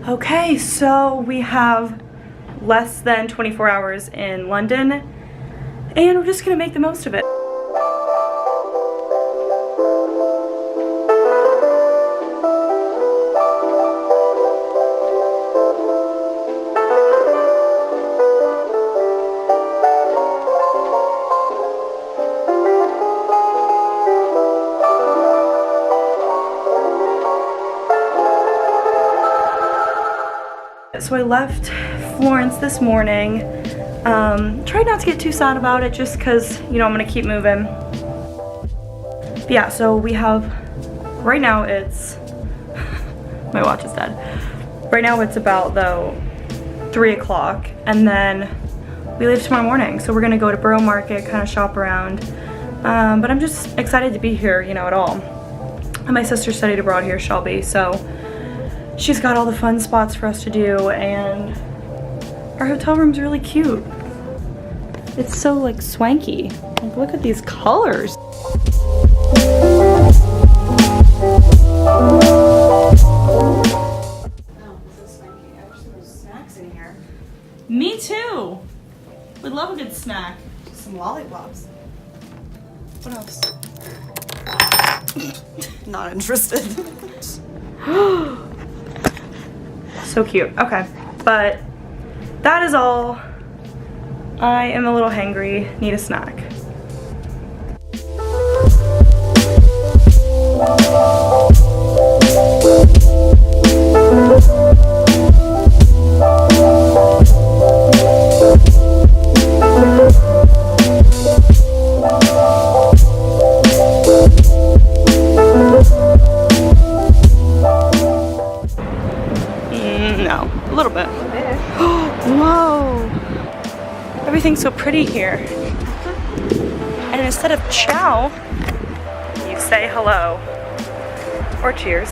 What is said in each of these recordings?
Okay, so we have less than 24 hours in London, and we're just gonna make the most of it. So I left Florence this morning. Tried not to get too sad about it just because, you know, I'm gonna keep moving. But yeah, so we have, right now it's, my watch is dead. Right now it's about though 3 o'clock, and then we leave tomorrow morning. So we're gonna go to Borough Market, kind of shop around. But I'm just excited to be here, you know, at all. And my sister studied abroad here, Shelby, so she's got all the fun spots for us to do, and our hotel room's really cute. It's so like swanky. Like, look at these colors. Oh, this is swanky. I wish there was snacks in here. Me too. Would love a good snack. Some lollipops. What else? Not interested. So cute. Okay, but that is all. I am a little hangry, need a snack. No, a little bit. Whoa! Everything's so pretty here. And instead of ciao, you say hello. Or cheers.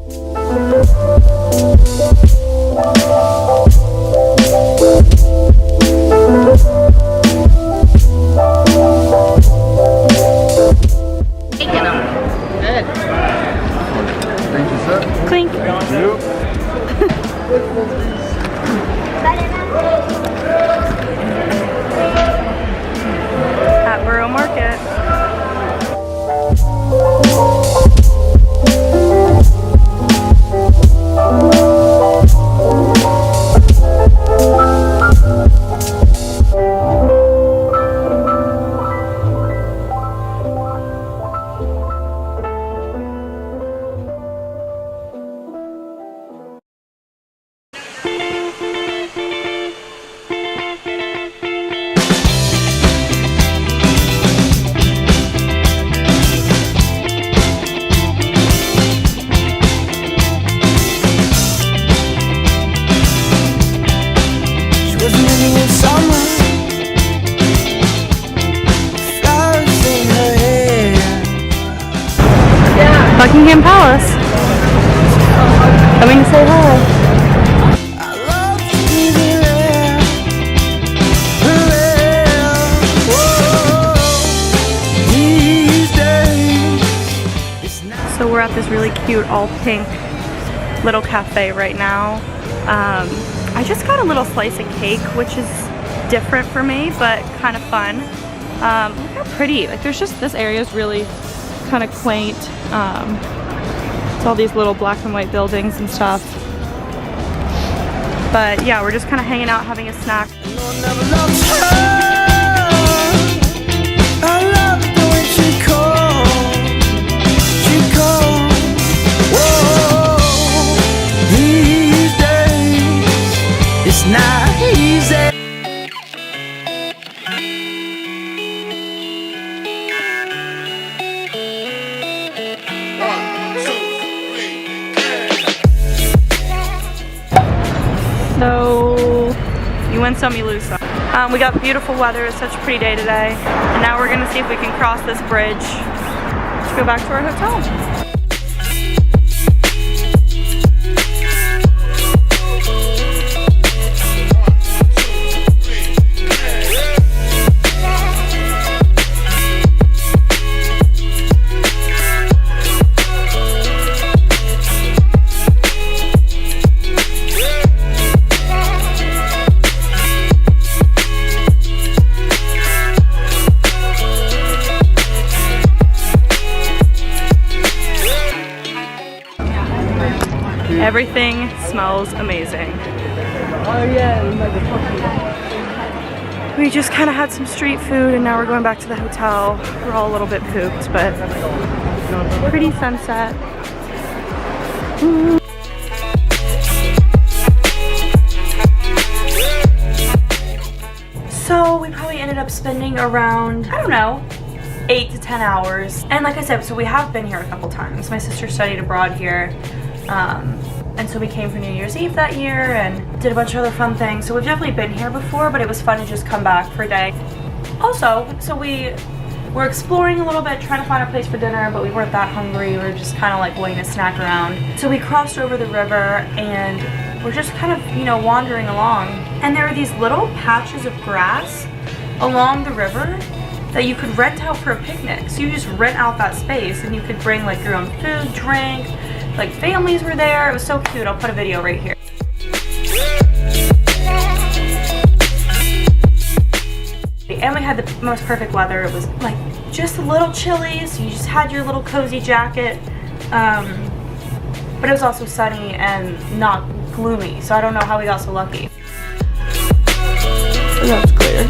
Taking them. Good. Thank you, sir. Clink. Thank you. At Borough Market. Buckingham Palace. Coming to say hi. So we're at this really cute all pink little cafe right now. I just got a little slice of cake, which is different for me, but kind of fun. Look how pretty. Like, there's just, this area is really kind of quaint. It's all these little black and white buildings and stuff. But yeah, we're just kind of hanging out, having a snack. It's not easy. So you win some, you lose some. We got beautiful weather. It's such a pretty day today. And now we're gonna see if we can cross this bridge to go back to our hotel. smells amazing. Oh yeah, like the puppy. We just kind of had some street food and now we're going back to the hotel. We're all a little bit pooped, but pretty sunset. Ooh. So we probably ended up spending around, I don't know, 8 to 10 hours. And like I said, so we have been here a couple times. My sister studied abroad here. And so we came for New Year's Eve that year and did a bunch of other fun things. So we've definitely been here before, but it was fun to just come back for a day. Also, so we were exploring a little bit, trying to find a place for dinner, but we weren't that hungry. We were just kind of like waiting to snack around. So we crossed over the river and we're just kind of, you know, wandering along. And there are these little patches of grass along the river that you could rent out for a picnic. So you just rent out that space and you could bring like your own food, drink, like families were there. It was so cute. I'll put a video right here. And we had the most perfect weather. It was like just a little chilly, so you just had your little cozy jacket. But it was also sunny and not gloomy, so I don't know how we got so lucky. That's clear.